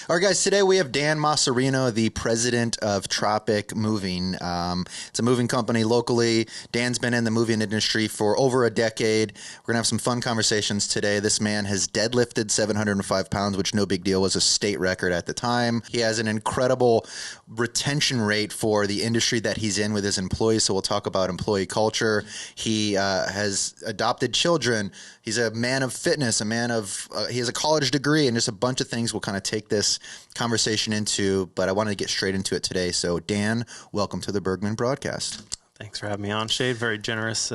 All right, guys, today we have Dan Mocerino, the president of Tropic Moving. It's a moving company locally. Dan's been in the moving industry for over a decade. We're going to have some fun conversations today. This man has deadlifted 705 pounds, which no big deal, was a state record at the time. He has an incredible retention rate for the industry that he's in with his employees, so we'll talk about employee culture. He has adopted children. He's a man of fitness, he has a college degree, and just a bunch of things we'll kind of take this conversation into, but I wanted to get straight into it today. So Dan, welcome to the Bergman broadcast. Thanks for having me on, Shade. Very generous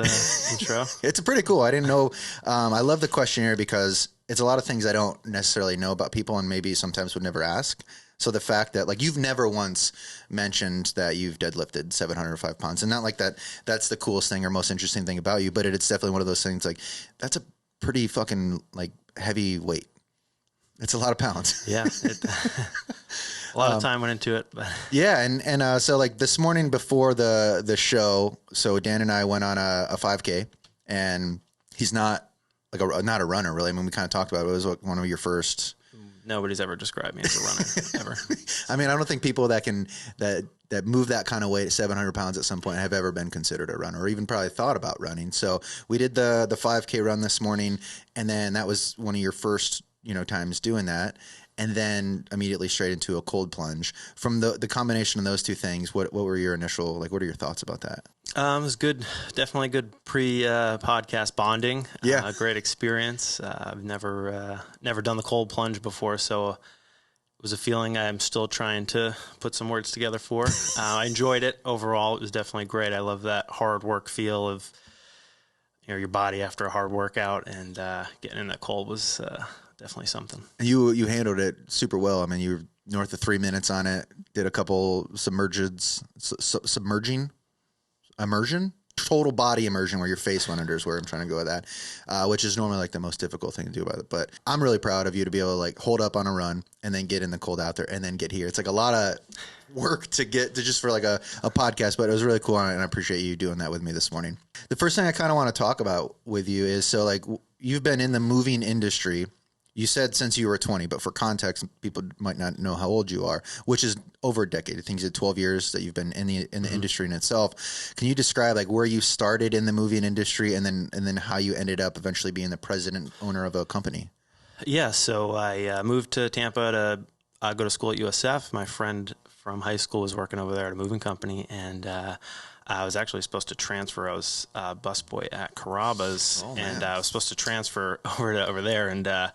intro. It's pretty cool. I didn't know. I love the questionnaire because it's a lot of things I don't necessarily know about people and maybe sometimes would never ask. So the fact that like you've never once mentioned that you've deadlifted 705 pounds, and not like that's the coolest thing or most interesting thing about you, but it's definitely one of those things like that's a pretty fucking like heavy weight. It's a lot of pounds. Yeah. A lot of time went into it. But. Yeah. And so like this morning before the show, so Dan and I went on a 5K, and he's not like not a runner really. I mean, we kind of talked about it. It was one of your first. Nobody's ever described me as a runner, ever. I mean, I don't think people that move that kind of weight, 700 pounds at some point, have ever been considered a runner or even probably thought about running. So we did the 5K run this morning, and then that was one of your first, times doing that. And then immediately straight into a cold plunge. From the combination of those two things, what were your initial, what are your thoughts about that? It was good. Definitely good pre-podcast bonding. Yeah. Great experience. I've never done the cold plunge before, so it was a feeling I'm still trying to put some words together for. I enjoyed it overall. It was definitely great. I love that hard work feel of your body after a hard workout, and getting in that cold was definitely something. You handled it super well. I mean, you were north of 3 minutes on it, did a couple immersion, total body immersion where your face went under is where I'm trying to go with that, which is normally like the most difficult thing to do about it. But I'm really proud of you to be able to like hold up on a run and then get in the cold out there and then get here. It's like a lot of work to get to just for like a podcast, but it was really cool. And I appreciate you doing that with me this morning. The first thing I kind of want to talk about with you is, so like you've been in the moving industry. You said since you were 20, but for context, people might not know how old you are, which is over a decade. I think you said 12 years that you've been in the industry in itself. Can you describe like where you started in the moving industry and then how you ended up eventually being the president owner of a company? Yeah, so I moved to Tampa to go to school at USF. My friend from high school was working over there at a moving company, and I was actually supposed to transfer. I was a busboy at Carrabba's, and I was supposed to transfer over there, and I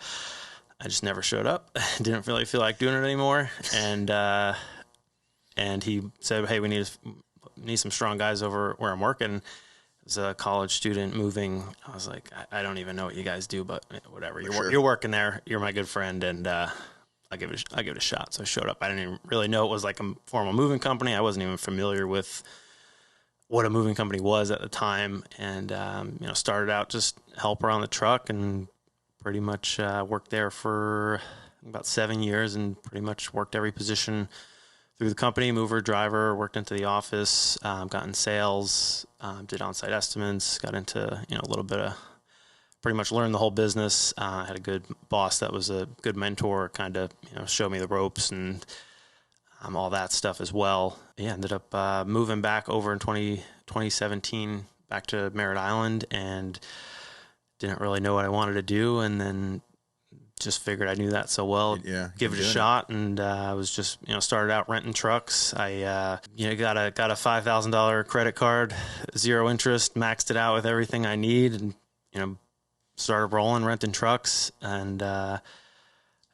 just never showed up. Didn't really feel like doing it anymore, and he said, "Hey, we need some strong guys over where I'm working." As a college student moving, I was like, I don't even know what you guys do, but whatever. You're working there. You're my good friend, and I'll give it a shot. So I showed up. I didn't even really know it was like a formal moving company. I wasn't even familiar with what a moving company was at the time, and started out just helper on the truck, and pretty much worked there for about 7 years, and pretty much worked every position through the company: mover, driver, worked into the office, got in sales, did on-site estimates, got into a little bit of, pretty much learned the whole business. Had a good boss that was a good mentor, kind of showed me the ropes and all that stuff as well. Yeah, ended up moving back over in 2017 back to Merritt Island, and didn't really know what I wanted to do, and then just figured I knew that so well, give it a shot, and I was just started out renting trucks. I got a $5,000 credit card, 0 interest, maxed it out with everything I need, and started rolling, renting trucks, and I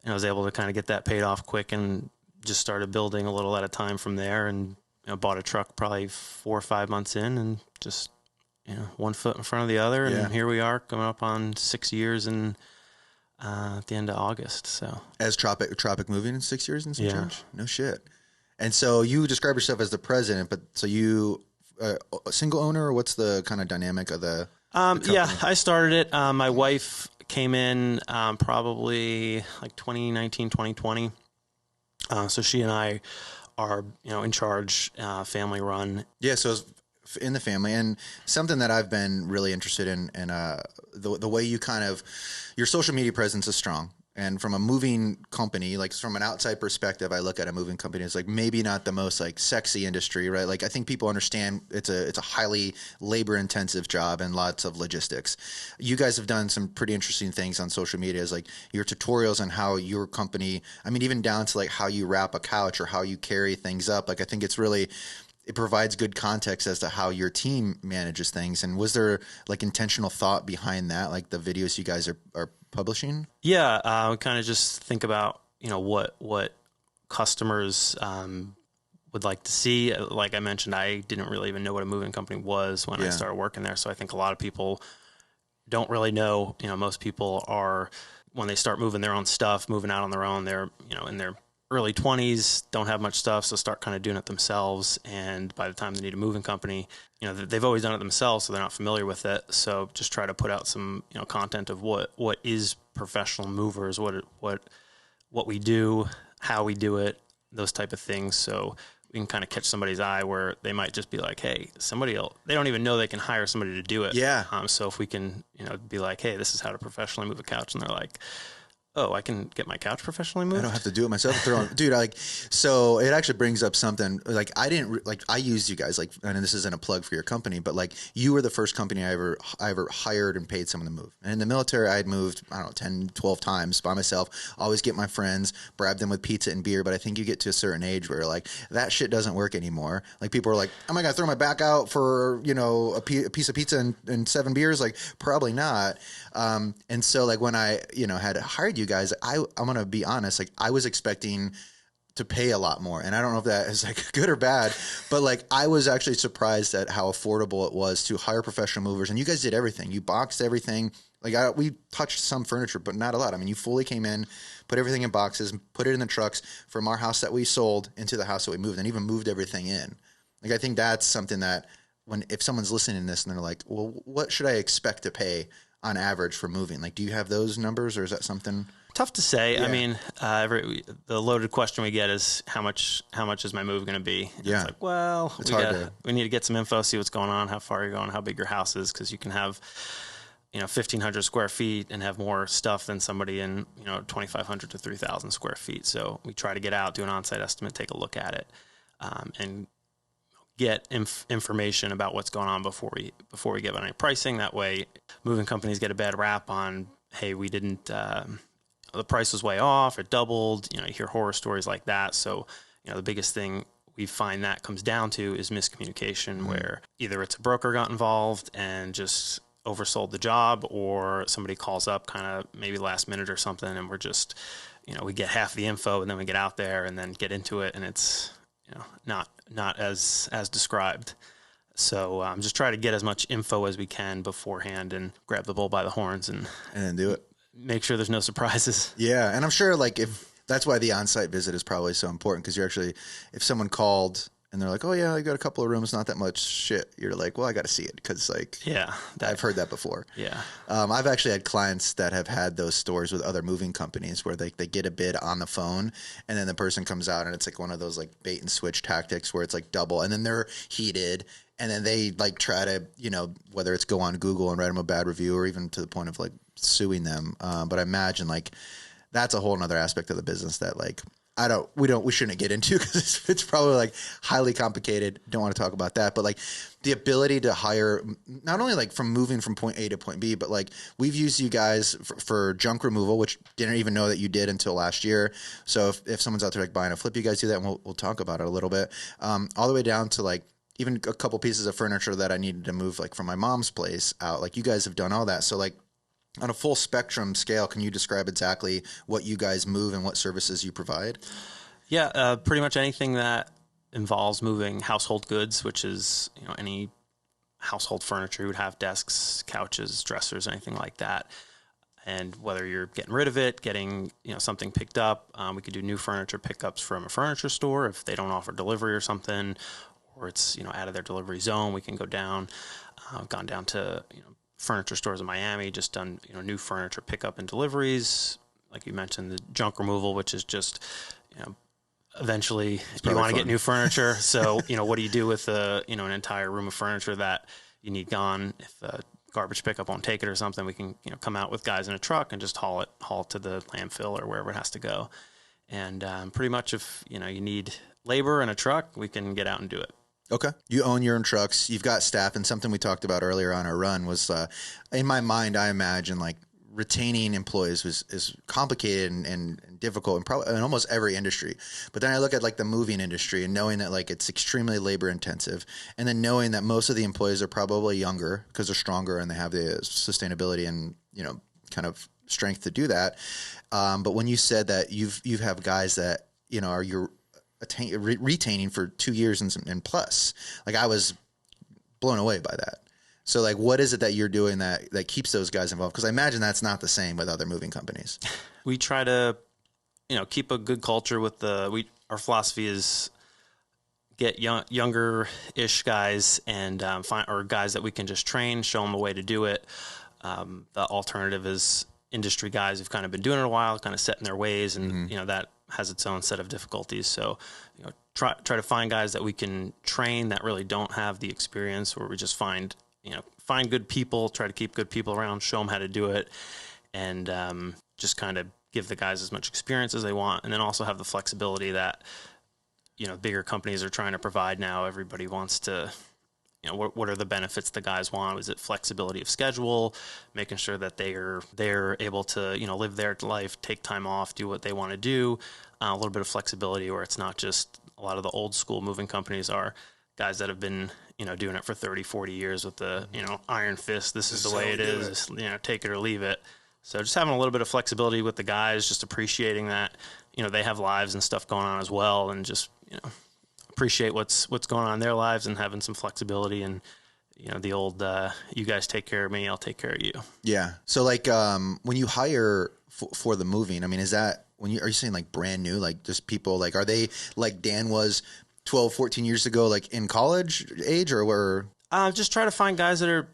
was able to kind of get that paid off quick, and just started building a little at a time from there, and bought a truck probably 4 or 5 months in, and just one foot in front of the other, and here we are coming up on 6 years and at the end of August. So as Tropic Moving in 6 years and some change? No shit. And so you describe yourself as the president, but so you a single owner, or what's the kind of dynamic of the yeah, I started it. My wife came in probably like 2019, 2020. So she and I are, in charge, family run. Yeah. So it's in the family, and something that I've been really interested in, and the way you kind of, your social media presence is strong. And from a moving company, like from an outside perspective, I look at a moving company as like maybe not the most like sexy industry, right? Like I think people understand it's a highly labor intensive job and lots of logistics. You guys have done some pretty interesting things on social media, is like your tutorials on how your company, I mean, even down to like how you wrap a couch or how you carry things up. Like I think it provides good context as to how your team manages things. And was there like intentional thought behind that, like the videos you guys are publishing? Yeah, we kind of just think about, what customers would like to see. Like I mentioned, I didn't really even know what a moving company was when I started working there. So I think a lot of people don't really know. Most people are, when they start moving their own stuff, moving out on their own, they're, in their early 20s, don't have much stuff, so start kind of doing it themselves. And by the time they need a moving company, they've always done it themselves, so they're not familiar with it. So just try to put out some, content of what is professional movers, what we do, how we do it, those type of things. So we can kind of catch somebody's eye where they might just be like, hey, they don't even know they can hire somebody to do it. Yeah. So if we can, be like, hey, this is how to professionally move a couch, and they're like, oh, I can get my couch professionally moved? I don't have to do it myself. Dude, so it actually brings up something. Like, I used you guys, like, and this isn't a plug for your company, but like, you were the first company I ever hired and paid someone to move. And in the military, I had moved, I don't know, 10, 12 times by myself. Always get my friends, bribe them with pizza and beer. But I think you get to a certain age where like, that shit doesn't work anymore. Like, people are like, am I going to throw my back out for, a piece of pizza and 7 beers? Like, probably not. And so like when I, had hired you guys, I'm going to be honest, like I was expecting to pay a lot more. And I don't know if that is like good or bad, but like I was actually surprised at how affordable it was to hire professional movers. And you guys did everything. You boxed everything. Like we touched some furniture, but not a lot. I mean, you fully came in, put everything in boxes, put it in the trucks from our house that we sold into the house that we moved, and even moved everything in. Like, I think that's something that if someone's listening to this and they're like, well, what should I expect to pay on average for moving? Like, do you have those numbers, or is that something? Tough to say. Yeah. I mean, the loaded question we get is how much is my move going to be? And Yeah. It's like, well, we need to get some info, see what's going on, how far you're going, how big your house is, because you can have 1,500 square feet and have more stuff than somebody in 2,500 to 3,000 square feet. So we try to get out, do an on-site estimate, take a look at it, and get information about what's going on before we give any pricing. That way, moving companies get a bad rap on, hey, we didn't. The price was way off, it doubled, you hear horror stories like that. So, the biggest thing we find that comes down to is miscommunication, where either it's a broker got involved and just oversold the job, or somebody calls up kind of maybe last minute or something, and we're just, we get half the info and then we get out there and then get into it, and it's, not as described. So just try to get as much info as we can beforehand and grab the bull by the horns and then do it. Make sure there's no surprises. Yeah. And I'm sure like that's why the on-site visit is probably so important, because you're actually, if someone called and they're like, oh yeah, I got a couple of rooms, not that much shit, you're like, well, I got to see it, because like, yeah, I've heard that before. Yeah. I've actually had clients that have had those stories with other moving companies where they get a bid on the phone, and then the person comes out and it's like one of those like bait and switch tactics where it's like double, and then they're heated, and then they like try to, whether it's go on Google and write them a bad review, or even to the point of like suing them. But I imagine like that's a whole nother aspect of the business that like we shouldn't get into, because it's probably like highly complicated. Don't want to talk about that, but like the ability to hire, not only like from moving from point A to point B, but like we've used you guys for junk removal, which didn't even know that you did until last year. So if someone's out there like buying a flip, you guys do that, and we'll talk about it a little bit. All the way down to like even a couple pieces of furniture that I needed to move like from my mom's place out. Like, you guys have done all that. So like, on a full spectrum scale, can you describe exactly what you guys move and what services you provide? Yeah, pretty much anything that involves moving household goods, which is any household furniture. You would have desks, couches, dressers, anything like that. And whether you're getting rid of it, getting something picked up, we could do new furniture pickups from a furniture store if they don't offer delivery or something, or it's out of their delivery zone. We can go down. Gone down to furniture stores in Miami, just done new furniture pickup and deliveries, like you mentioned, the junk removal, which is just eventually you want to get new furniture. So what do you do with an entire room of furniture that you need gone? If a garbage pickup won't take it or something, we can, come out with guys in a truck and just haul it to the landfill or wherever it has to go. And pretty much if, you need labor and a truck, we can get out and do it. Okay. You own your own trucks. You've got staff, and something we talked about earlier on our run was, in my mind, I imagine like retaining employees is complicated and difficult in almost every industry. But then I look at like the moving industry and knowing that like it's extremely labor intensive, and then knowing that most of the employees are probably younger because they're stronger and they have the sustainability and, kind of strength to do that. But when you said that you have guys that, are your retaining for 2 years and plus, like I was blown away by that. So like, what is it that you're doing that keeps those guys involved? Because I imagine that's not the same with other moving companies. We try to, keep a good culture with our philosophy is get younger-ish guys and or guys that we can just train, show them a way to do it. The alternative is industry guys who've kind of been doing it a while, kind of set in their ways, and that has its own set of difficulties. So, try to find guys that we can train that really don't have the experience, where we just find good people, try to keep good people around, show them how to do it, and just kind of give the guys as much experience as they want, and then also have the flexibility that bigger companies are trying to provide now. Everybody wants to. What are the benefits the guys want? Is it flexibility of schedule, making sure that they're able to live their life, take time off, do what they want to do, a little bit of flexibility, where it's not just a lot of the old school moving companies are guys that have been doing it for 30, 40 years with the iron fist. This is the way it is. Take it or leave it. So just having a little bit of flexibility with the guys, just appreciating that they have lives and stuff going on as well, and just appreciate what's going on in their lives and having some flexibility, and the old you guys take care of me, I'll take care of you. Yeah. So like when you hire for the moving, I mean, is that are you saying like brand new, like just people, like are they like Dan was 12, 14 years ago, like in college age, or were just try to find guys that are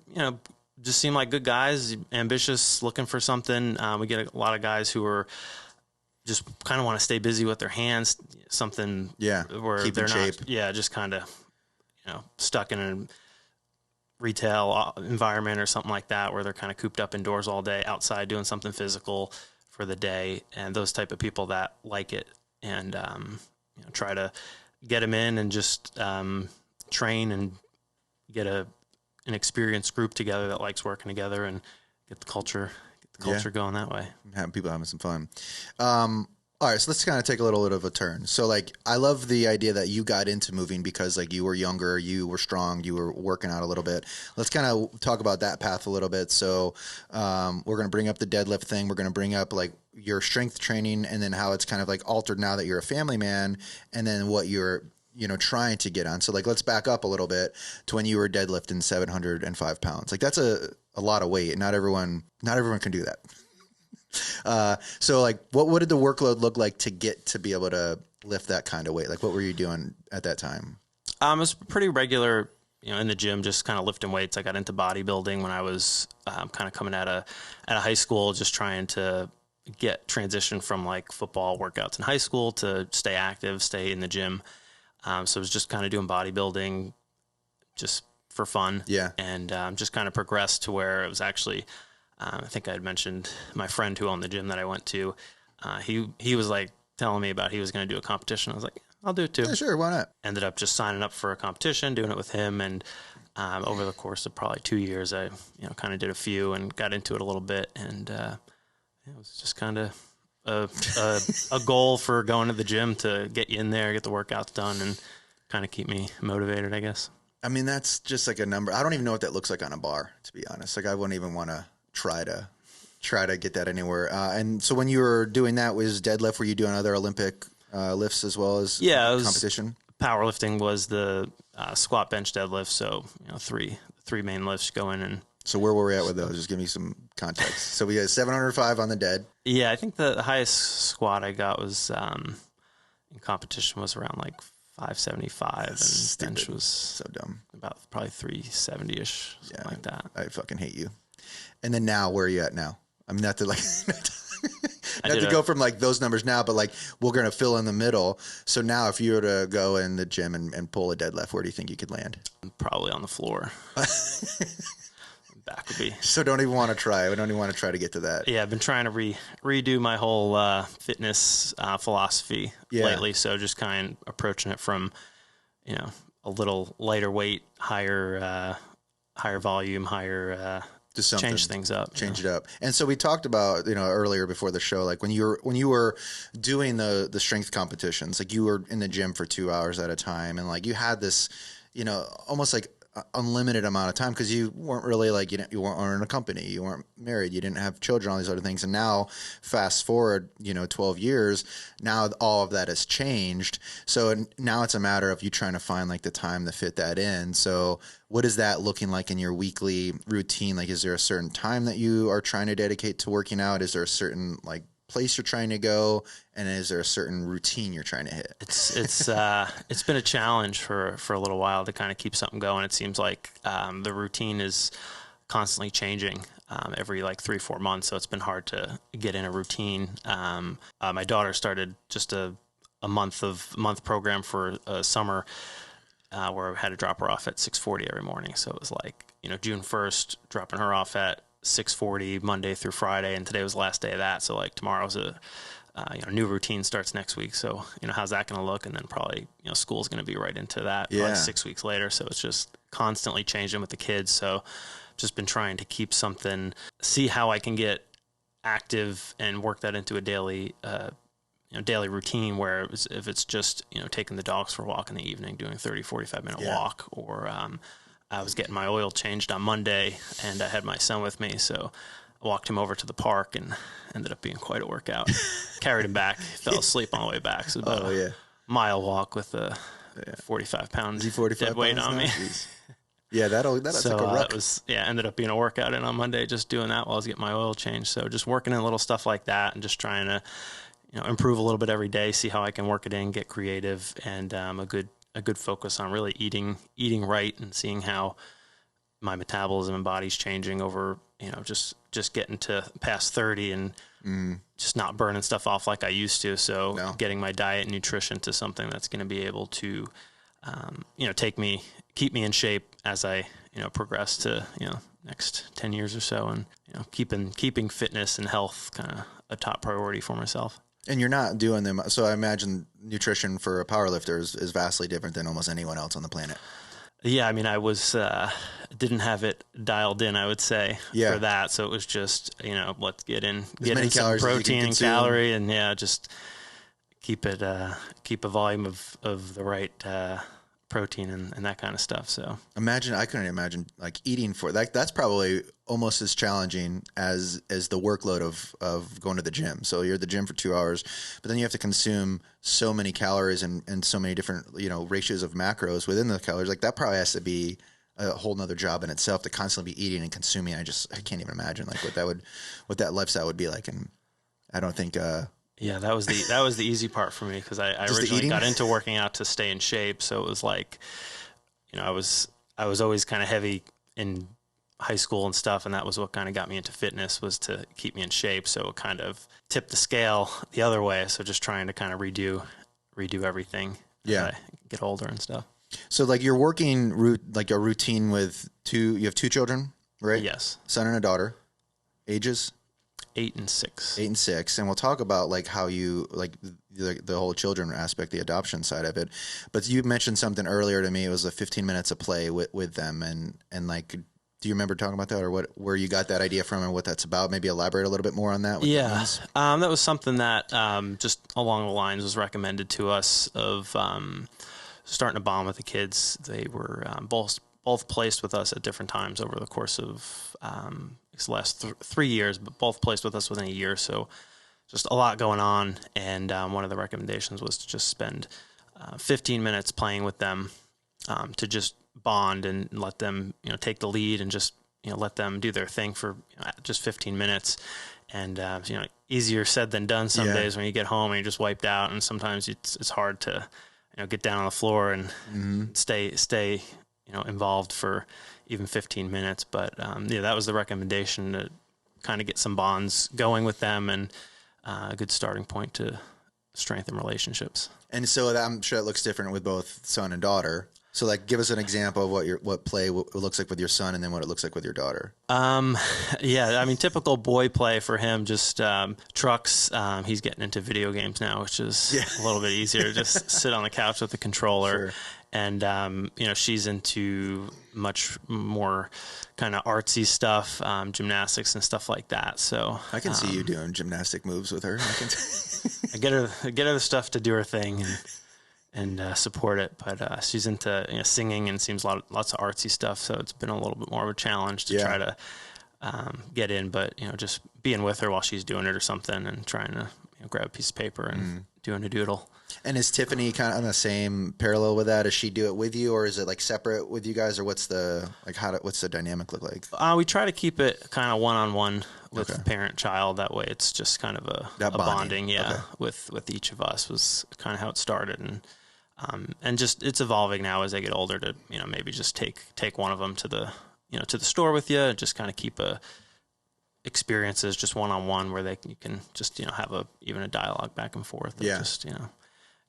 just seem like good guys, ambitious, looking for something. We get a lot of guys who are just kind of want to stay busy with their hands, something where keep they're in shape. Not, just kind of, stuck in a retail environment or something like that, where they're kind of cooped up indoors all day, outside doing something physical for the day. And those type of people that like it, and, try to get them in and just, train and get an experienced group together that likes working together, and get the culture going that way. People having some fun. All right, so let's kind of take a little bit of a turn. So like, I love the idea that you got into moving because like you were younger, you were strong, you were working out a little bit. Let's kind of talk about that path a little bit. So we're going to bring up the deadlift thing. We're going to bring up like your strength training, and then how it's kind of like altered now that you're a family man, and then what you're trying to get on. So like, let's back up a little bit to when you were deadlifting 705 pounds. Like that's a lot of weight. Not everyone can do that. So like, what did the workload look like to get to be able to lift that kind of weight? Like, what were you doing at that time? It was pretty regular, in the gym, just kind of lifting weights. I got into bodybuilding when I was kind of coming out of high school, just trying to transition from like football workouts in high school to stay active, stay in the gym. So it was just kind of doing bodybuilding just for fun. Yeah. And just kind of progressed to where it was actually, I think I had mentioned my friend who owned the gym that I went to. He was like telling me about he was going to do a competition. I was like, I'll do it too. Yeah, sure. Why not? Ended up just signing up for a competition, doing it with him. And over the course of probably 2 years, I kind of did a few and got into it a little bit. And it was just kind of a goal for going to the gym to get you in there, get the workouts done, and kind of keep me motivated, I guess. I mean, that's just like a number. I don't even know what that looks like on a bar, to be honest. Like, I wouldn't even want to try to get that anywhere. And so when you were doing that, was deadlift, were you doing other Olympic lifts as well as competition? Powerlifting was the squat, bench, deadlift. So, three main lifts going. And so where were we at with those? Just give me some context. So we had 705 on the dead. Yeah, I think the highest squat I got was in competition was around like 575, and stupid. bench was so dumb, about probably 370-ish, something like that. I fucking hate you. And then now, where are you at now? I'm not to like not to go from like those numbers now, but like we're gonna fill in the middle. So now, if you were to go in the gym and pull a deadlift, where do you think you could land? Probably on the floor. back would be. So don't even want to try. We don't even want to try to get to that. Yeah, I've been trying to redo my whole fitness philosophy lately. So just kind of approaching it from, a little lighter weight, higher volume, just change things up. Change it up. And so we talked about, earlier before the show, like when you were doing the strength competitions, like you were in the gym for 2 hours at a time, and like you had this, almost like unlimited amount of time, because you weren't really like, you weren't in a company, you weren't married, you didn't have children, all these other things. And now fast forward, 12 years, now all of that has changed. So now it's a matter of you trying to find like the time to fit that in. So what is that looking like in your weekly routine? Like, is there a certain time that you are trying to dedicate to working out? Is there a certain like place you're trying to go, and is there a certain routine you're trying to hit? It's been a challenge for a little while to kind of keep something going. It seems like the routine is constantly changing every like 3-4 months, so it's been hard to get in a routine. My daughter started just a month program for summer where I had to drop her off at 6:40 every morning. So it was like June 1st, dropping her off at 6:40 Monday through Friday, and today was the last day of that. So like tomorrow's a new routine starts next week. So how's that going to look? And then probably school's going to be right into that. Probably 6 weeks later. So it's just constantly changing with the kids. So just been trying to keep something, see how I can get active and work that into a daily daily routine, where if it's just taking the dogs for a walk in the evening, doing 30-45 minute walk, or I was getting my oil changed on Monday, and I had my son with me, so I walked him over to the park, and ended up being quite a workout. Carried him back, fell asleep on the way back. So about a mile walk with a 45-pound dead weight on me. Yeah, that's so, like a ruck. It was, ended up being a workout, and on Monday just doing that while I was getting my oil changed. So just working in little stuff like that, and just trying to improve a little bit every day, see how I can work it in, get creative, and a good focus on really eating right, and seeing how my metabolism and body's changing over, just getting to past 30 and just not burning stuff off like I used to. So getting my diet and nutrition to something that's going to be able to, keep me in shape as I, progress to, next 10 years or so, and, keeping fitness and health kind of a top priority for myself. And you're not doing them. So I imagine nutrition for a powerlifter is vastly different than almost anyone else on the planet. Yeah. I mean, I didn't have it dialed in, I would say, for that. So it was just, let's get in some protein and calorie, and just keep a volume of the right, protein and that kind of stuff. So I couldn't imagine like eating for that. That's probably almost as challenging as the workload of going to the gym. So you're at the gym for 2 hours, but then you have to consume so many calories and so many different, ratios of macros within the calories. Like that probably has to be a whole nother job in itself, to constantly be eating and consuming. I can't even imagine like what that lifestyle would be like. And I don't think, yeah, that was the easy part for me, because I originally got into working out to stay in shape. So it was like, I was always kind of heavy in high school and stuff, and that was what kind of got me into fitness, was to keep me in shape. So it kind of tipped the scale the other way. So just trying to kind of redo everything as I get older and stuff. So like you're working like a routine with you have 2 children, right? Yes. Son and a daughter. Ages? 8 and 6. 8 and 6. And we'll talk about like how you like the whole children aspect, the adoption side of it. But you mentioned something earlier to me. It was 15 minutes of play with them. And like, do you remember talking about that, or where you got that idea from and what that's about? Maybe elaborate a little bit more on that. That was something that just along the lines was recommended to us of starting to bond with the kids. They were both placed with us at different times over the course of these last 3 years, but both placed with us within a year. So just a lot going on. And one of the recommendations was to just spend 15 minutes playing with them, to just bond and let them, take the lead, and just, let them do their thing for just 15 minutes. And, easier said than done some days when you get home and you're just wiped out. And sometimes it's hard to, get down on the floor and stay, involved for even 15 minutes. But, that was the recommendation, to kind of get some bonds going with them, and a good starting point to strengthen relationships. And so I'm sure it looks different with both son and daughter. So like, give us an example of what play looks like with your son, and then what it looks like with your daughter. Yeah, I mean, typical boy play for him, just trucks. He's getting into video games now, which is a little bit easier. Just sit on the couch with the controller. Sure. And, she's into much more kind of artsy stuff, gymnastics and stuff like that. So I can see you doing gymnastic moves with her. I get her the stuff to do her thing and support it. But she's into singing and seems lots of artsy stuff. So it's been a little bit more of a challenge to try to get in. But just being with her while she's doing it or something, and trying to grab a piece of paper and doing a doodle. And is Tiffany kind of on the same parallel with that? Does she do it with you, or is it like separate with you guys, or what's the dynamic look like? We try to keep it kind of one-on-one with parent-child. That way, it's just kind of a bonding, with each of us was kind of how it started, and just it's evolving now as they get older to maybe just take one of them to the store with you, and just kind of keep experiences just one-on-one where you can just have even a dialogue back and forth of just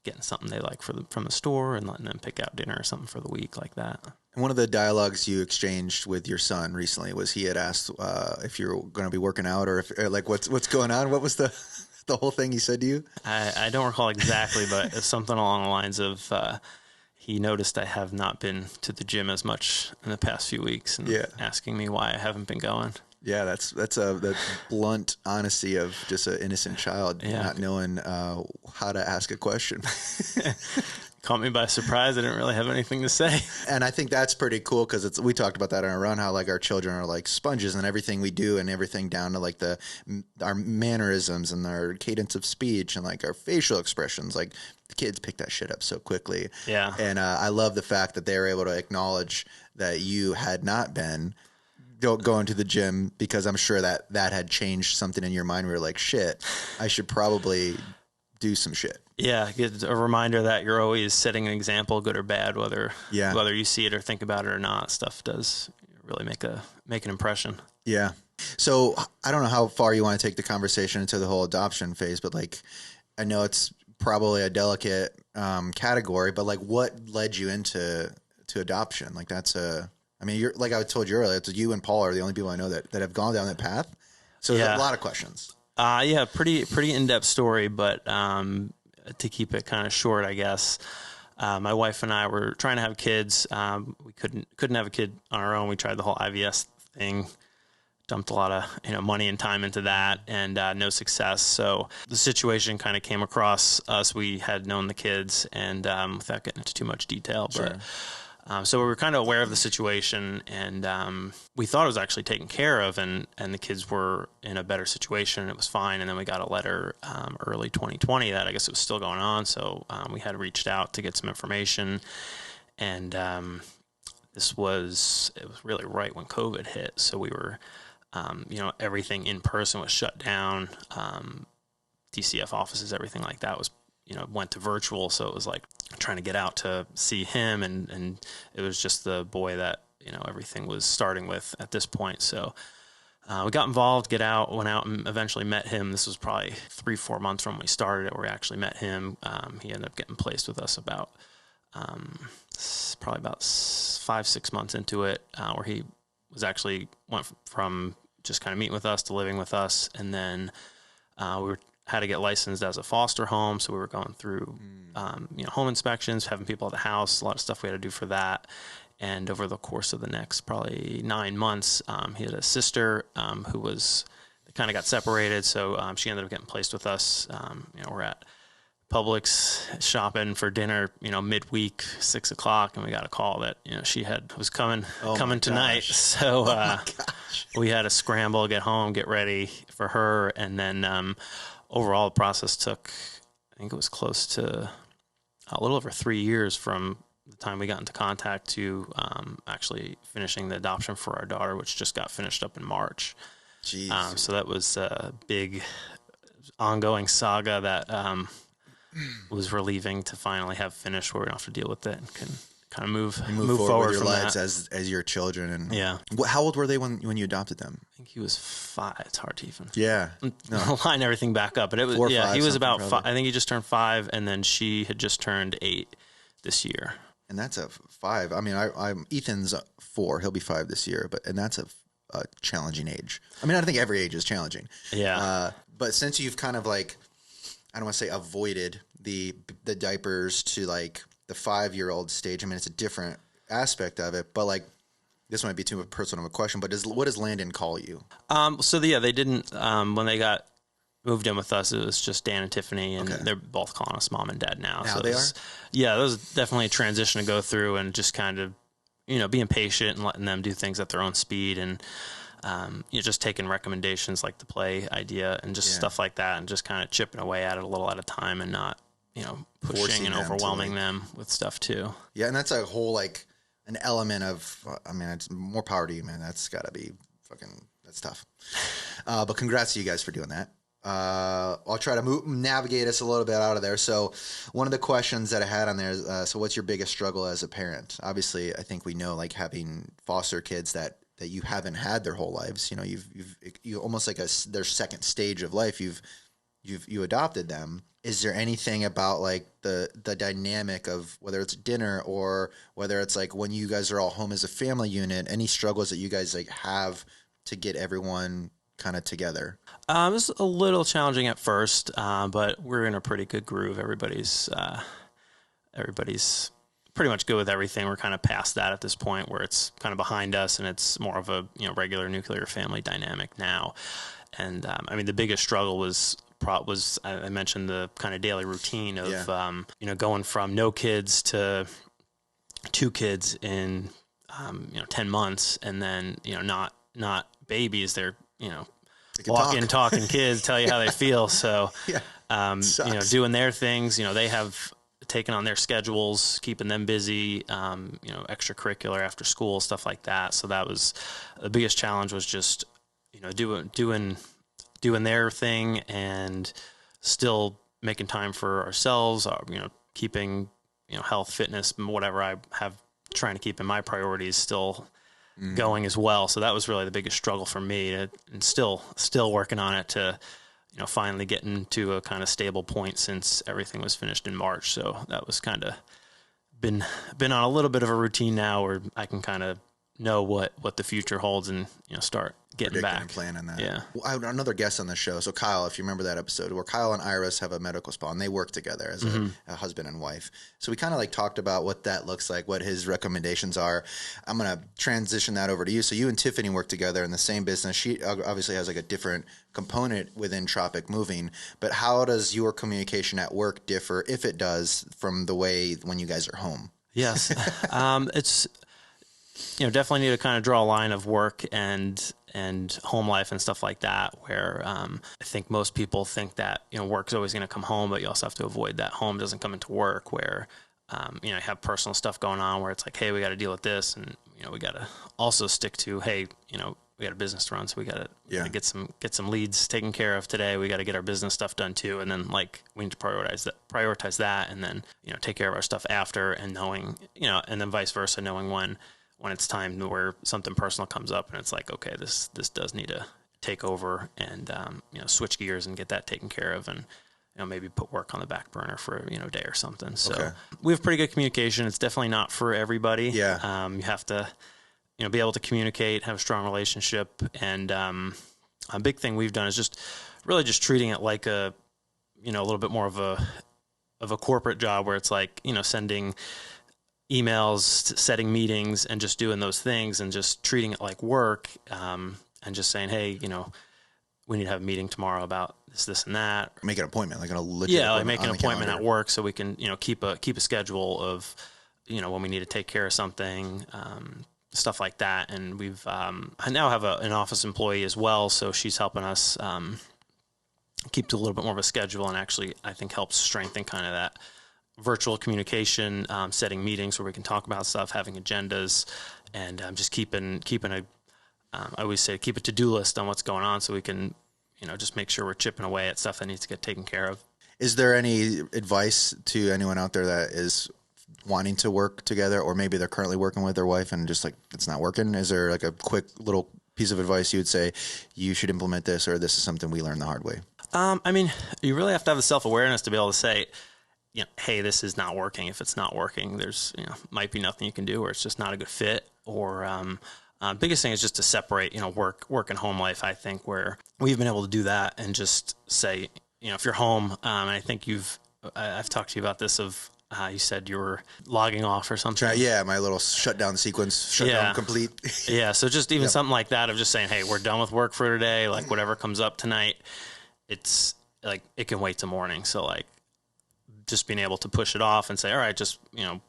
getting something they like from the store and letting them pick out dinner or something for the week like that. And one of the dialogues you exchanged with your son recently was he had asked if you're going to be working out, or if like what's going on. What was the whole thing he said to you? I don't recall exactly, but it's something along the lines of he noticed I have not been to the gym as much in the past few weeks, and asking me why I haven't been going. Yeah, that's the blunt honesty of just an innocent child not knowing how to ask a question. Caught me by surprise. I didn't really have anything to say. And I think that's pretty cool, because we talked about that on our run, how like our children are like sponges, and everything we do, and everything down to like our mannerisms and our cadence of speech and like our facial expressions. Like the kids pick that shit up so quickly. Yeah. And I love the fact that they're able to acknowledge that you had not been going to the gym, because I'm sure that had changed something in your mind where you're like, shit, I should probably do some shit. Yeah, get a reminder that you're always setting an example, good or bad, whether you see it or think about it or not. Stuff does really make an impression. Yeah. So I don't know how far you want to take the conversation into the whole adoption phase, but like, I know it's probably a category, but like, what led you into adoption? Like you're like I told you earlier, it's you and Paul are the only people I know that have gone down that path. So there's a lot of questions. Pretty in-depth story, but to keep it kind of short, I guess. My wife and I were trying to have kids. We couldn't have a kid on our own. We tried the whole IVF thing, dumped a lot of money and time into that, and no success. So the situation kind of came across us. We had known the kids, and without getting into too much detail, but. So we were kind of aware of the situation, and we thought it was actually taken care of, and the kids were in a better situation, and it was fine. And then we got a letter early 2020 that I guess it was still going on. So we had reached out to get some information, and it was really right when COVID hit. So we were, everything in person was shut down. DCF offices, everything like that was went to virtual. So it was like trying to get out to see him. And it was just the boy that, everything was starting with at this point. So we got involved, went out and eventually met him. This was probably 3-4 months from when we started it, where we actually met him. He ended up getting placed with us about 5-6 months into it, where he was actually went from just kind of meeting with us to living with us. And then had to get licensed as a foster home. So we were going through, home inspections, having people at the house, a lot of stuff we had to do for that. And over the course of the next probably 9 months, he had a sister who kind of got separated. So she ended up getting placed with us. We're at Publix shopping for dinner, midweek, 6:00, and we got a call that, she was coming tonight. So we had to scramble, get home, get ready for her. And then overall, the process took, I think it was close to a little over 3 years from the time we got into contact to actually finishing the adoption for our daughter, which just got finished up in March. Jeez. So that was a big ongoing saga that was relieving to finally have finished, where we don't have to deal with it and can kind of move forward with your from lives that. as your children. And yeah. How old were they when you adopted them? I think he was 5. It's hard to even line everything back up, but it was 4 or 5, he was about probably. 5. I think he just turned 5, and then she had just turned 8 this year. And that's a 5. I mean, I'm Ethan's 4. He'll be 5 this year, and that's a challenging age. I mean, I think every age is challenging. Yeah. But since you've kind of like, I don't want to say avoided the diapers to like the 5-year-old stage. I mean, it's a different aspect of it, but like, this might be too personal of a question, but what does Landon call you? They didn't, when they got moved in with us, it was just Dan and Tiffany, and they're both calling us mom and dad now. Now so they are? Yeah, that was definitely a transition to go through, and just kind of, being patient and letting them do things at their own speed, and, just taking recommendations like the play idea and just stuff like that, and just kind of chipping away at it a little at a time, and not, pushing Forcing and them overwhelming them with stuff too. Yeah. And that's a whole, like, an element of, I mean, it's more power to you, man. That's gotta be that's tough. But congrats to you guys for doing that. I'll try to navigate us a little bit out of there. So one of the questions that I had on there is, so what's your biggest struggle as a parent? Obviously, I think we know, like, having foster kids that you haven't had their whole lives, you almost like their second stage of life, you adopted them. Is there anything about like the dynamic of whether it's dinner or whether it's like when you guys are all home as a family unit, any struggles that you guys like have to get everyone kind of together? It was a little challenging at first, but we're in a pretty good groove. Everybody's pretty much good with everything. We're kind of past that at this point where it's kind of behind us, and it's more of a regular nuclear family dynamic now. And I mean, the biggest struggle was I mentioned the kind of daily routine of going from no kids to 2 kids in 10 months, and then not babies. They're walking, talking kids, tell you how they feel. So doing their things. They have taken on their schedules, keeping them busy. Extracurricular, after school, stuff like that. So that was the biggest challenge. Was just doing their thing and still making time for ourselves, keeping, health, fitness, whatever I have, trying to keep in my priorities still going as well. So that was really the biggest struggle for me, and still working on it to, finally getting to a kind of stable point since everything was finished in March. So that was kind of been on a little bit of a routine now where I can kind of know what the future holds and, start getting back and planning that. Yeah. Well, I had another guest on the show. So Kyle, if you remember that episode where Kyle and Iris have a medical spa and they work together as a husband and wife. So we kind of like talked about what that looks like, what his recommendations are. I'm going to transition that over to you. So you and Tiffany work together in the same business. She obviously has like a different component within Tropic Moving, but how does your communication at work differ, if it does, from the way when you guys are home? Yes. It's, definitely need to kind of draw a line of work and home life and stuff like that, where I think most people think that, work's always going to come home, but you also have to avoid that home doesn't come into work, where, you have personal stuff going on where it's like, hey, we got to deal with this. And, we got to also stick to, hey, we got a business to run, so we got to get some leads taken care of today. We got to get our business stuff done too. And then like we need to prioritize that and then, take care of our stuff after, and knowing, and then vice versa, knowing when it's time where something personal comes up and it's like, okay, this does need to take over and, switch gears and get that taken care of, and, maybe put work on the back burner for, a day or something. So we have pretty good communication. It's definitely not for everybody. Yeah. You have to, be able to communicate, have a strong relationship. And, a big thing we've done is just really just treating it like a little bit more of a corporate job, where it's like, sending emails, setting meetings, and just doing those things, and just treating it like work, and just saying, hey, we need to have a meeting tomorrow about this, and that. Make an appointment, like a legit like make an appointment calendar at work, so we can, keep a schedule of, when we need to take care of something, stuff like that. And we've, I now have an office employee as well, so she's helping us keep to a little bit more of a schedule, and actually, I think, helps strengthen kind of that virtual communication, setting meetings where we can talk about stuff, having agendas, and just keeping a, I always say, keep a to-do list on what's going on, so we can, just make sure we're chipping away at stuff that needs to get taken care of. Is there any advice to anyone out there that is wanting to work together, or maybe they're currently working with their wife and just like, it's not working? Is there like a quick little piece of advice you would say, you should implement this, or this is something we learned the hard way? I mean, you really have to have the self-awareness to be able to say, hey, this is not working. If it's not working, there's, might be nothing you can do, or it's just not a good fit. Or biggest thing is just to separate, work and home life. I think where we've been able to do that and just say, if you're home, and I think I've talked to you about this of, you said you were logging off or something. Yeah, my little shutdown sequence, shutdown complete. Yeah, so just even something like that of just saying, hey, we're done with work for today. Like whatever comes up tonight, it's like it can wait till morning. So like just being able to push it off and say, all right, just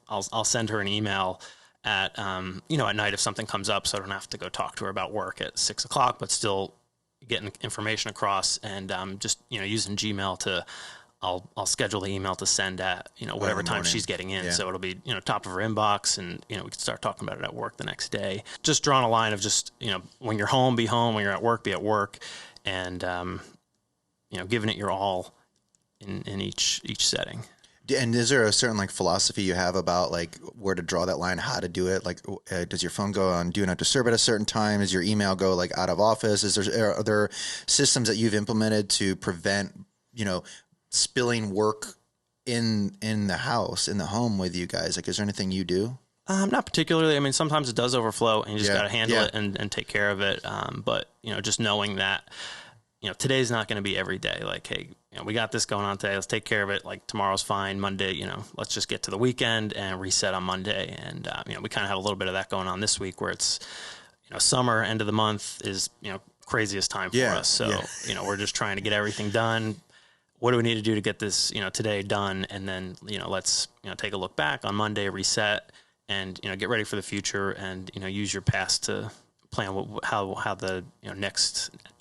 I'll send her an email at at night if something comes up, so I don't have to go talk to her about work at 6 o'clock, but still getting information across, and just using Gmail to. I'll schedule the email to send at, whatever time she's getting in. Yeah. So it'll be, top of her inbox, and, we can start talking about it at work the next day. Just drawing a line of just, when you're home, be home. When you're at work, be at work. And, giving it your all in each setting. And is there a certain like philosophy you have about like where to draw that line, how to do it? Like, does your phone go on do not disturb at a certain time? Does your email go like out of office? Are there systems that you've implemented to prevent, spilling work in the house, in the home with you guys? Like, is there anything you do? Not particularly. I mean, sometimes it does overflow, and you just got to handle it and take care of it. But, just knowing that, today's not going to be every day. Like, hey, we got this going on today. Let's take care of it. Like, tomorrow's fine. Monday, let's just get to the weekend and reset on Monday. And, we kind of have a little bit of that going on this week where it's, summer, end of the month is, craziest time for us. So, we're just trying to get everything done. What do we need to do to get this, today done? And then, let's, take a look back on Monday, reset, and, get ready for the future, and, use your past to plan how the,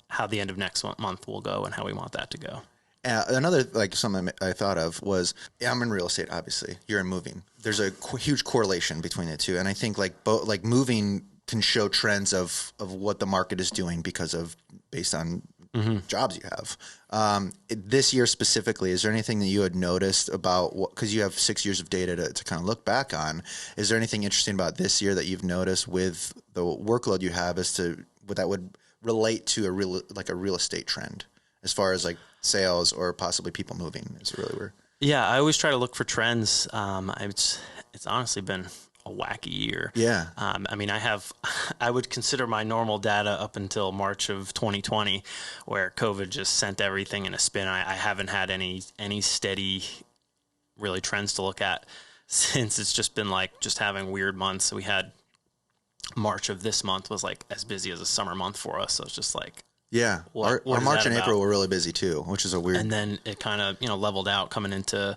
how the end of next month will go and how we want that to go. Another, like something I thought of was, I'm in real estate, obviously. You're in moving. There's a huge correlation between the two. And I think like moving can show trends of what the market is doing based on jobs you have. This year specifically, is there anything that you had noticed about because you have 6 years of data to kind of look back on? Is there anything interesting about this year that you've noticed with the workload you have as to what that would relate to a real estate trend as far as like sales or possibly people moving? Is it really weird? Yeah, I always try to look for trends. It's honestly been a wacky year. Yeah. I mean, I would consider my normal data up until March of 2020, where COVID just sent everything in a spin. I haven't had any steady really trends to look at since. It's just been like just having weird months. So we had March of this month was like as busy as a summer month for us. So it's just like, yeah, our March and April were really busy too, which is a weird. And then it kind of, leveled out coming into,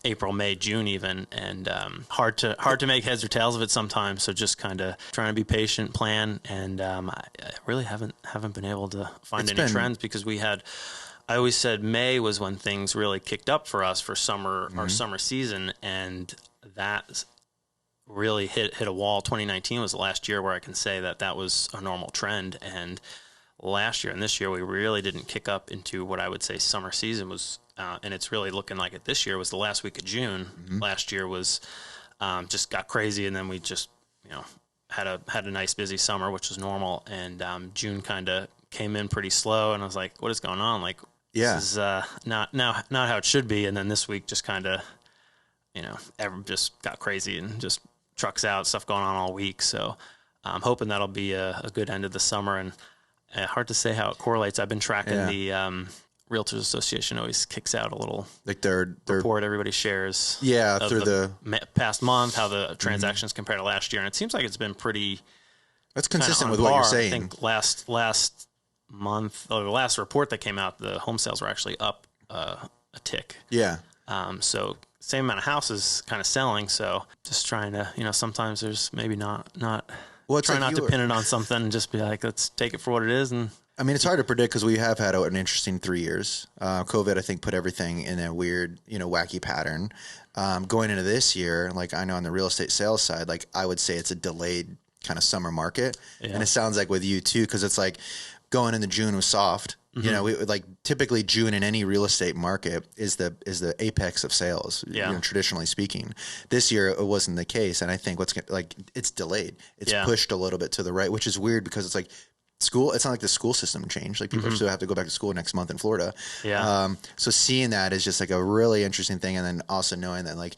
April, May, June even, and hard to make heads or tails of it sometimes. So just kind of trying to be patient, plan, and I really haven't been able to find any trends because I always said May was when things really kicked up for us for summer, our summer season, and that really hit a wall. 2019 was the last year where I can say that was a normal trend, and last year and this year we really didn't kick up into what I would say summer season was. And it's really looking like it this year was the last week of June. Last year was just got crazy, and then we just had a nice busy summer, which was normal. And June kind of came in pretty slow, and I was like, "What is going on? Like, this is not how it should be." And then this week just kind of everyone just got crazy and just trucks out, stuff going on all week. So I'm hoping that'll be a good end of the summer. And hard to say how it correlates. I've been tracking the Realtors Association always kicks out a little like their report everybody shares. Yeah, through the past month, how the transactions compare to last year, and it seems like it's been pretty. That's consistent with what you're saying. I think last month, or the last report that came out, the home sales were actually up a tick. Yeah. So same amount of houses kind of selling. So just trying to, sometimes there's maybe not. Well, try not to pin it on something and just be like, let's take it for what it is. And I mean, it's hard to predict because we have had an interesting 3 years. COVID, I think, put everything in a weird, wacky pattern. Going into this year, like I know on the real estate sales side, like I would say it's a delayed kind of summer market. Yeah. And it sounds like with you too, because it's like going into June was soft. We like typically June in any real estate market is the apex of sales, traditionally speaking. This year it wasn't the case, and I think it's delayed. It's pushed a little bit to the right, which is weird because it's like school, it's not like the school system changed. Like people still have to go back to school next month in Florida. Yeah. So seeing that is just like a really interesting thing. And then also knowing that like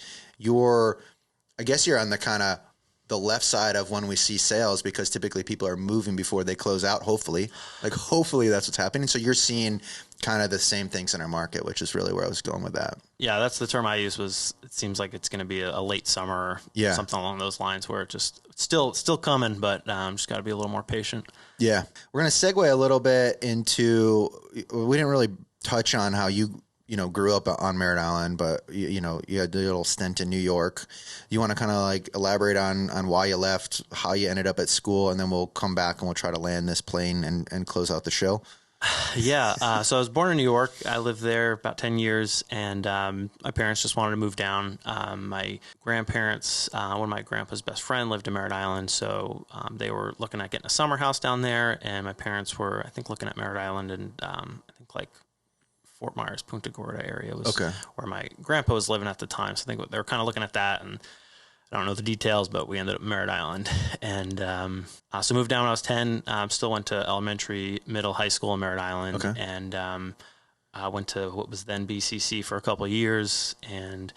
I guess you're on the kind of the left side of when we see sales, because typically people are moving before they close out. Hopefully that's what's happening. So you're seeing kind of the same things in our market, which is really where I was going with that. Yeah, that's the term I use. Was it seems like it's going to be a late summer, something along those lines, where it just still coming, but just got to be a little more patient. Yeah, we're going to segue a little bit into. We didn't really touch on how you grew up on Merritt Island, but you had a little stint in New York. You want to kind of like elaborate on why you left, how you ended up at school, and then we'll come back and we'll try to land this plane and close out the show. Yeah. So I was born in New York. I lived there about 10 years, and my parents just wanted to move down. My grandparents, one of my grandpa's best friend lived in Merritt Island, so they were looking at getting a summer house down there, and my parents were, I think, looking at Merritt Island, and I think like Fort Myers, Punta Gorda area was where my grandpa was living at the time. So I think they were kind of looking at that, and I don't know the details, but we ended up in Merritt Island. And so moved down when I was 10, still went to elementary, middle, high school in Merritt Island. And I went to what was then BCC for a couple of years and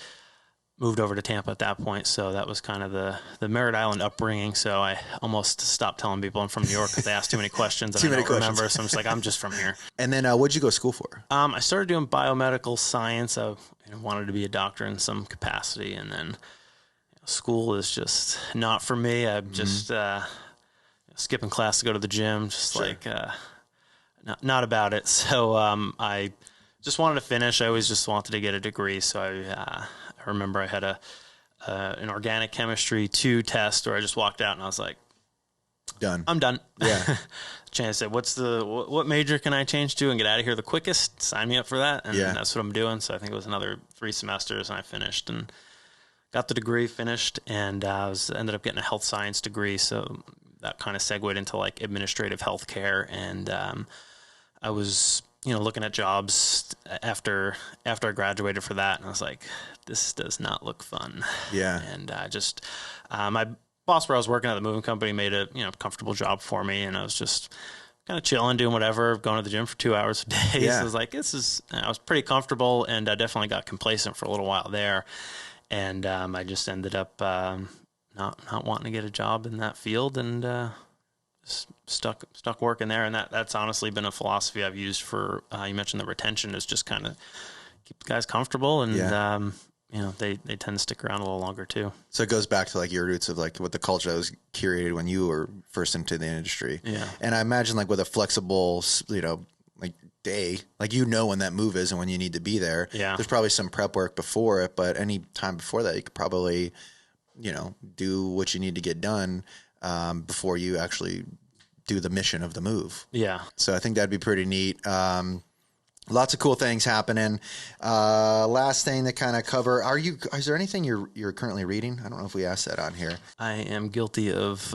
moved over to Tampa at that point. So that was kind of the Merritt Island upbringing. So I almost stopped telling people I'm from New York because they asked too many questions. And I don't remember. So I'm just like, I'm just from here. And then what'd you go to school for? I started doing biomedical science. I wanted to be a doctor in some capacity. And then school is just not for me. I'm just skipping class to go to the gym, just like not about it. So I just wanted to finish. I always just wanted to get a degree. So I remember I had an organic chemistry 2 test where I just walked out and I was like, done. I'm done. Yeah. Chance said, what major can I change to and get out of here the quickest? Sign me up for that. And that's what I'm doing. So I think it was another 3 semesters and I finished and got the degree, finished, and ended up getting a health science degree. So that kind of segued into like administrative healthcare. And I was, looking at jobs after I graduated for that. And I was like, this does not look fun. Yeah. And my boss where I was working at the moving company made a, comfortable job for me. And I was just kind of chilling, doing whatever, going to the gym for 2 hours a day. Yeah. So I was like, I was pretty comfortable, and I definitely got complacent for a little while there. And I just ended up not wanting to get a job in that field, and stuck working there. And that's honestly been a philosophy I've used for. You mentioned the retention is just kind of keep the guys comfortable, and they tend to stick around a little longer too. So it goes back to like your roots of like what the culture that was curated when you were first into the industry. Yeah, and I imagine like with a flexible, like day, like when that move is and when you need to be there. Yeah. There's probably some prep work before it, but any time before that, you could probably, do what you need to get done before you actually do the mission of the move. Yeah. So I think that'd be pretty neat. Lots of cool things happening. Last thing to kind of cover, is there anything you're currently reading? I don't know if we asked that on here. I am guilty of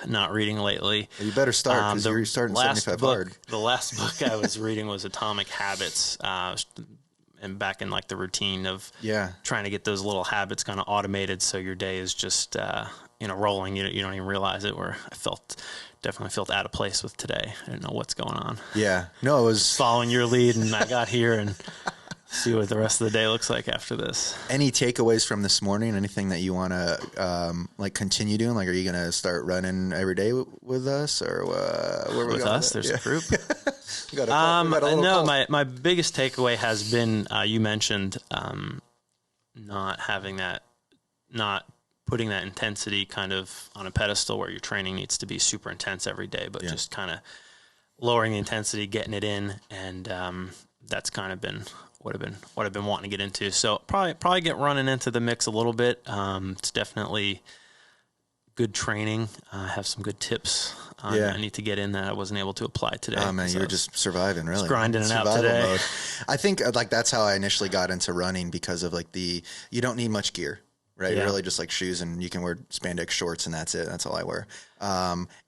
not reading lately. You better start, because you're starting 75 hard. The last book I was reading was Atomic Habits, and back in like the routine of trying to get those little habits kind of automated so your day is just rolling. You don't even realize it, where I definitely felt out of place with today. I didn't know what's going on. Yeah. No, it was following your lead, and I got here and see what the rest of the day looks like after this. Any takeaways from this morning? Anything that you want to continue doing? Like, are you going to start running every day with us, or where we with going? Us? There's a group. we got a no, my biggest takeaway has been you mentioned not putting that intensity kind of on a pedestal where your training needs to be super intense every day, but just kind of lowering the intensity, getting it in. And that's kind of been what I've been wanting to get into. So probably get running into the mix a little bit. It's definitely good training. I have some good tips I need to get in that I wasn't able to apply today. Oh man, you were just surviving, really. Just grinding it out today. Mode. I think like that's how I initially got into running, because of like you don't need much gear. right? Yeah. You're really just like shoes, and you can wear spandex shorts, and that's it. That's all I wear.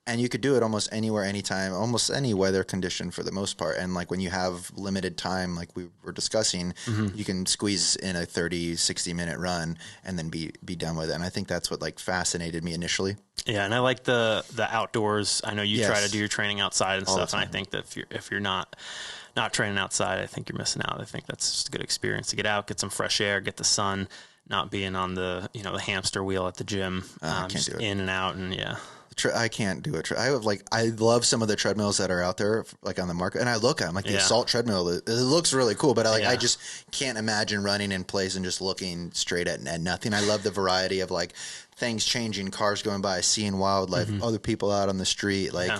And you could do it almost anywhere, anytime, almost any weather condition for the most part. And like when you have limited time, like we were discussing, you can squeeze in a 30, 60-minute run and then be done with it. And I think that's what like fascinated me initially. Yeah, and I like the outdoors. I know you try Yes. to do your training outside and All the stuff, and I time. think that if you're not training outside, I think you're missing out. I think that's just a good experience to get out, get some fresh air, get the sun, not being on the the hamster wheel at the gym, I can't just do it. in and out, and I can't do it. I love some of the treadmills that are out there, like on the market, and I look at them, like the Assault treadmill. It looks really cool, but I just can't imagine running in place and just looking straight at nothing. I love the variety of like things changing, cars going by, seeing wildlife, other people out on the street. Like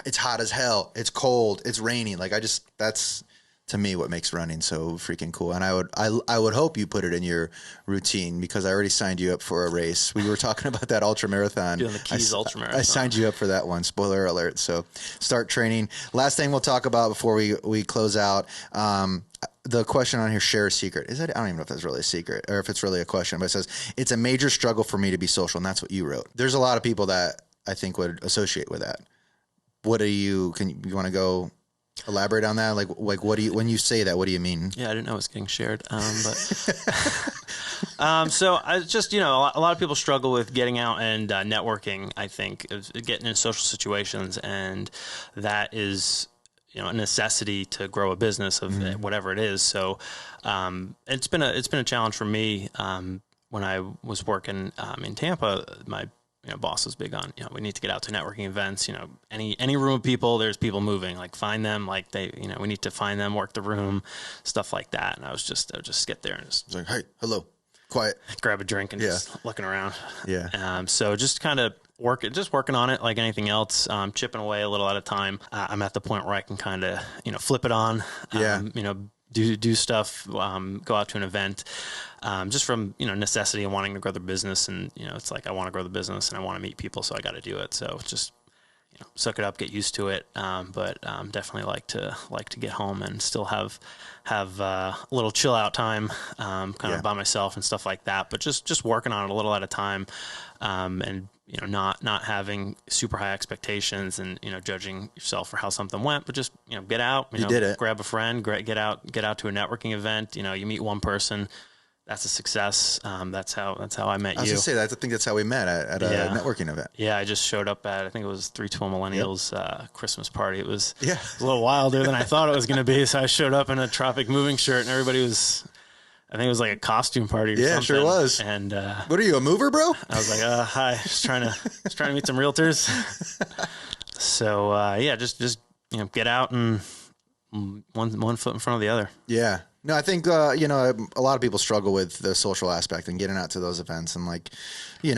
it's hot as hell, it's cold, it's raining. Like that's to me what makes running so freaking cool. And I would hope you put it in your routine, because I already signed you up for a race. We were talking about that ultra marathon. doing the Keys ultra marathon. I signed you up for that one. Spoiler alert. So start training. Last thing we'll talk about before we close out. The question on here, share a secret. I don't even know if that's really a secret or if it's really a question, but it says, it's a major struggle for me to be social. And that's what you wrote. There's a lot of people that I think would associate with that. What do you want to go elaborate on that? Like what do you, when you say that, what do you mean? Yeah, I didn't know it was getting shared. So I just, a lot of people struggle with getting out and networking, I think, getting in social situations. And that is, a necessity to grow a business of whatever it is. So it's been a challenge for me. When I was working in Tampa, my boss was big on, we need to get out to networking events, any room of people, there's people moving, like find them, like we need to find them, work the room, stuff like that. And I would just get there and just like, hey, hello, quiet, grab a drink and just looking around. Yeah. So just kind of working on it like anything else, chipping away a little at a time. I'm at the point where I can kind of, flip it on, do stuff, go out to an event, just from, necessity and wanting to grow the business. And, it's like, I want to grow the business and I want to meet people, so I got to do it. So just, suck it up, get used to it. But definitely like to get home and still have a little chill out time, kind of by myself and stuff like that. But just working on it a little at a time, and not having super high expectations and judging yourself for how something went, but just get out, you did it. Grab a friend, get out to a networking event. You meet one person. That's a success. That's how I met you. I was gonna say that. I think that's how we met at a networking event. Yeah, I just showed up at, I think it was 312 Millennials Christmas party. It was a little wilder than I thought it was going to be. So I showed up in a Tropic moving shirt, and everybody was, I think it was like a costume party or something. Yeah, sure was. And what are you, a mover, bro? I was like, hi, just trying to meet some realtors. So just get out and one foot in front of the other. Yeah. No, I think, a lot of people struggle with the social aspect and getting out to those events. And like, I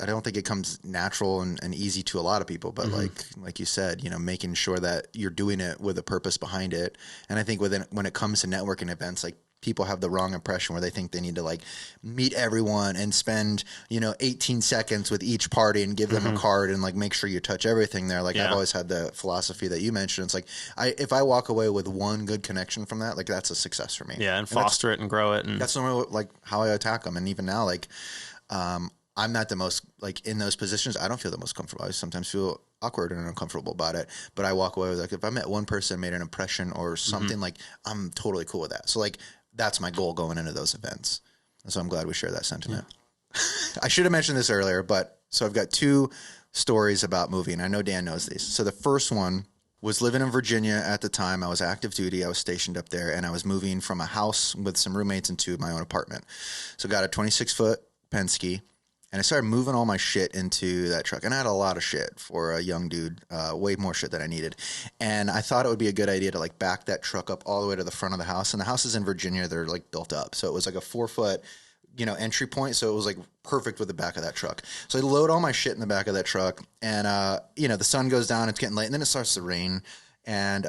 don't think it comes natural and easy to a lot of people, but like you said, making sure that you're doing it with a purpose behind it. And I think when it comes to networking events, like, people have the wrong impression where they think they need to like meet everyone and spend, 18 seconds with each party and give them a card and like make sure you touch everything there. Like I've always had the philosophy that you mentioned. It's like, if I walk away with one good connection from that, like that's a success for me. Yeah. And foster it and grow it. And that's normally like how I attack them. And even now, like, I'm not the most, like, in those positions, I don't feel the most comfortable. I sometimes feel awkward and uncomfortable about it. But I walk away with, like, if I met one person, made an impression or something, like, I'm totally cool with that. So, like, that's my goal going into those events. And so I'm glad we share that sentiment. Yeah. I should have mentioned this earlier, but so I've got two stories about moving. I know Dan knows these. So the first one was living in Virginia at the time. I was active duty. I was stationed up there, and I was moving from a house with some roommates into my own apartment. So got a 26-foot Penske. And I started moving all my shit into that truck. And I had a lot of shit for a young dude, way more shit than I needed. And I thought it would be a good idea to like back that truck up all the way to the front of the house. And the houses in Virginia, they're like built up. So it was like a 4-foot, entry point. So it was like perfect with the back of that truck. So I load all my shit in the back of that truck. And, the sun goes down, it's getting late. And then it starts to rain. And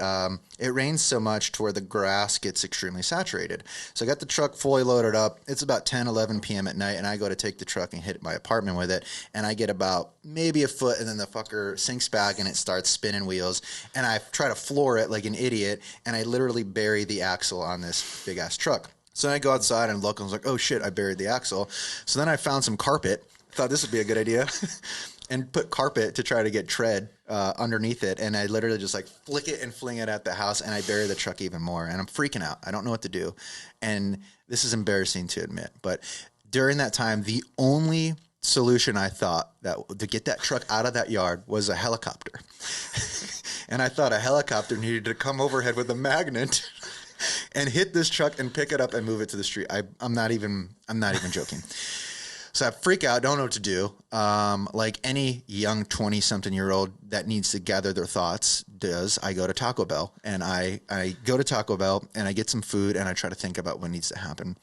it rains so much to where the grass gets extremely saturated. So I got the truck fully loaded up. It's about 10, 11 p.m. at night, and I go to take the truck and hit my apartment with it. And I get about maybe a foot, and then the fucker sinks back, and it starts spinning wheels. And I try to floor it like an idiot, and I literally bury the axle on this big-ass truck. So then I go outside and look, and I was like, oh shit, I buried the axle. So then I found some carpet. Thought this would be a good idea. And put carpet to try to get tread underneath it. And I literally just like flick it and fling it at the house, and I bury the truck even more. And I'm freaking out. I don't know what to do. And this is embarrassing to admit, but during that time, the only solution I thought that to get that truck out of that yard was a helicopter. And I thought a helicopter needed to come overhead with a magnet and hit this truck and pick it up and move it to the street. I'm not even joking. So I freak out, don't know what to do. Like any young 20-something-year-old that needs to gather their thoughts does, I go to Taco Bell. And I go to Taco Bell, and I get some food, and I try to think about what needs to happen.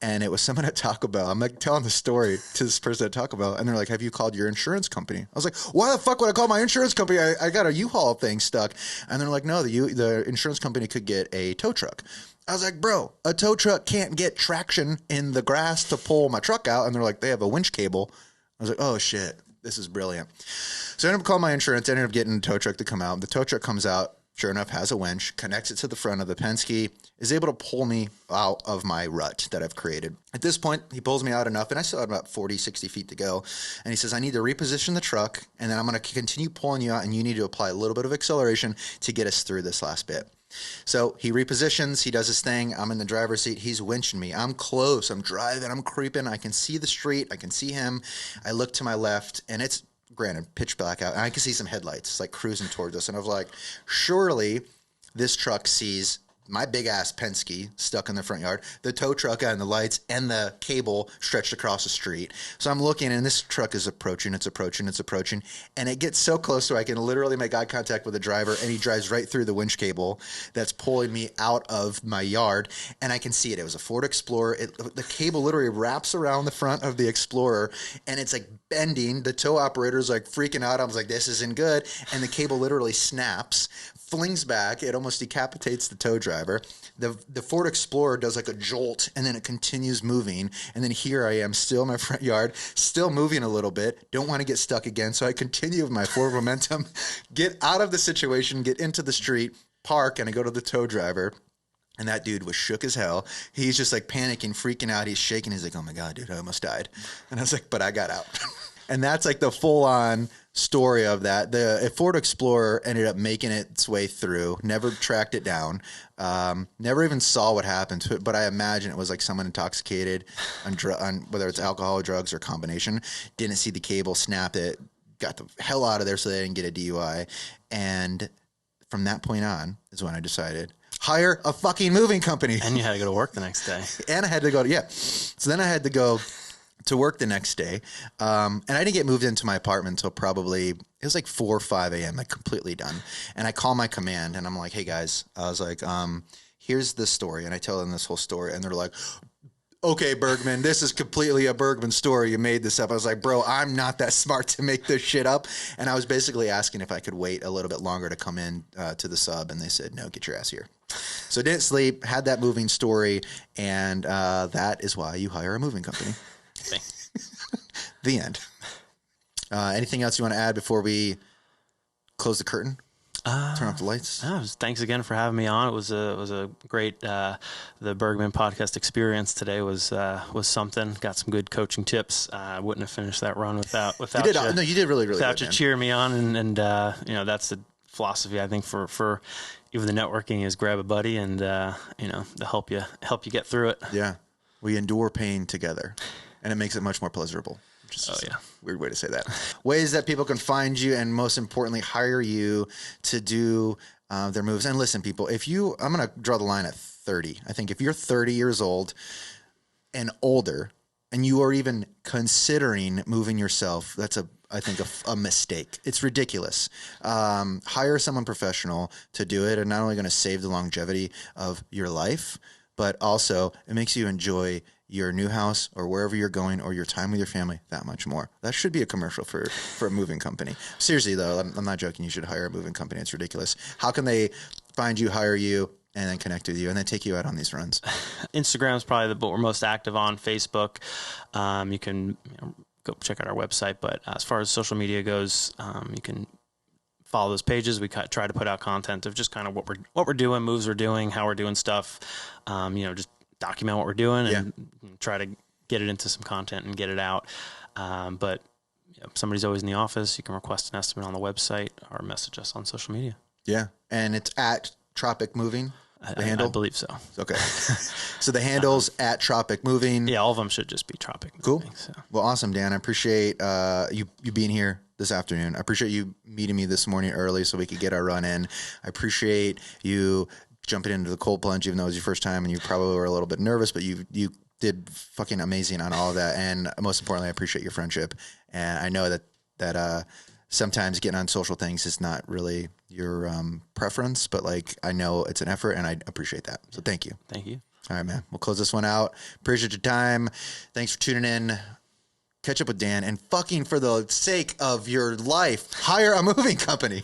And it was someone at Taco Bell. I'm like telling the story to this person at Taco Bell, and they're like, have you called your insurance company? I was like, why the fuck would I call my insurance company? I got a U-Haul thing stuck. And they're like, no, the insurance company could get a tow truck. I was like, bro, a tow truck can't get traction in the grass to pull my truck out. And they're like, they have a winch cable. I was like, oh, shit, this is brilliant. So I ended up calling my insurance, ended up getting a tow truck to come out. The tow truck comes out, sure enough, has a winch, connects it to the front of the Penske, is able to pull me out of my rut that I've created. At this point, he pulls me out enough, and I still had about 40, 60 feet to go. And he says, I need to reposition the truck, and then I'm going to continue pulling you out, and you need to apply a little bit of acceleration to get us through this last bit. So he repositions, he does his thing. I'm in the driver's seat. He's winching me. I'm close. I'm driving. I'm creeping. I can see the street. I can see him. I look to my left, and it's, granted, pitch black out. And I can see some headlights. It's like cruising towards us. And I was like, surely this truck sees my big-ass Penske stuck in the front yard, the tow truck and the lights, and the cable stretched across the street. So I'm looking, and this truck is approaching, it's approaching, and it gets so close so I can literally make eye contact with the driver, and he drives right through the winch cable that's pulling me out of my yard, and I can see it. It was a Ford Explorer. The cable literally wraps around the front of the Explorer, and it's like bending. The tow operator's like freaking out. I was like, this isn't good, and the cable literally snaps, flings back. It almost decapitates the tow driver. The Ford Explorer does like a jolt, and then it continues moving. And then here I am still in my front yard, still moving a little bit. Don't want to get stuck again. So I continue with my forward momentum, get out of the situation, get into the street, park, and I go to the tow driver. And that dude was shook as hell. He's just like panicking, freaking out. He's shaking. He's like, oh my God, dude, I almost died. And I was like, but I got out. And that's like the full-on story of that. The Ford Explorer ended up making its way through, never tracked it down, never even saw what happened to it, but I imagine it was like someone intoxicated on whether it's alcohol or drugs or combination, didn't see the cable, snapped it, got the hell out of there so they didn't get a DUI. And from that point on is when I decided, hire a fucking moving company. And you had to go to work the next day. And I had to go, So then I had to go to work the next day. And I didn't get moved into my apartment until probably, it was like 4 or 5 a.m., like completely done. And I call my command and I'm like, hey guys, I was like, here's the story. And I tell them this whole story and they're like, okay, Bergman, this is completely a Bergman story. You made this up. I was like, bro, I'm not that smart to make this shit up. And I was basically asking if I could wait a little bit longer to come in to the sub. And they said, no, get your ass here. So didn't sleep, had that moving story. And that is why you hire a moving company. The end. Anything else you want to add before we close the curtain? Turn off the lights. Thanks again for having me on. It was a great the Bergman podcast experience today was something. Got some good coaching tips. I wouldn't have finished that run without you. No, you did really without good, you cheering me on, and that's the philosophy I think for even the networking is grab a buddy and to help you get through it. Yeah, we endure pain together. And it makes it much more pleasurable. Weird way to say that. Ways that people can find you and most importantly, hire you to do their moves. And listen, people, I'm going to draw the line at 30. I think if you're 30 years old and older and you are even considering moving yourself, that's I think a mistake. It's ridiculous. Hire someone professional to do it and not only going to save the longevity of your life, but also it makes you enjoy your new house or wherever you're going or your time with your family that much more. That should be a commercial for a moving company. Seriously, though, I'm not joking. You should hire a moving company. It's ridiculous. How can they find you, hire you, and then connect with you and then take you out on these runs? Instagram is probably what we're most active on. Facebook. You can go check out our website. But as far as social media goes, you can follow those pages. We try to put out content of just kind of what we're doing, moves we're doing, how we're doing stuff. Just document what we're doing and try to get it into some content and get it out. But if somebody's always in the office, you can request an estimate on the website or message us on social media. Yeah. And it's at Tropic Moving. The handle? I believe so. Okay. So the handle's at Tropic Moving. Yeah, all of them should just be Tropic Moving. Cool. So. Well, awesome, Dan. I appreciate you being here this afternoon. I appreciate you meeting me this morning early so we could get our run in. I appreciate you jumping into the cold plunge, even though it was your first time and you probably were a little bit nervous, but you did fucking amazing on all of that. And most importantly, I appreciate your friendship. And I know that sometimes getting on social things is not really your preference, but like I know it's an effort and I appreciate that. So thank you. Thank you. All right, man. We'll close this one out. Appreciate your time. Thanks for tuning in. Catch up with Dan and fucking for the sake of your life, hire a moving company.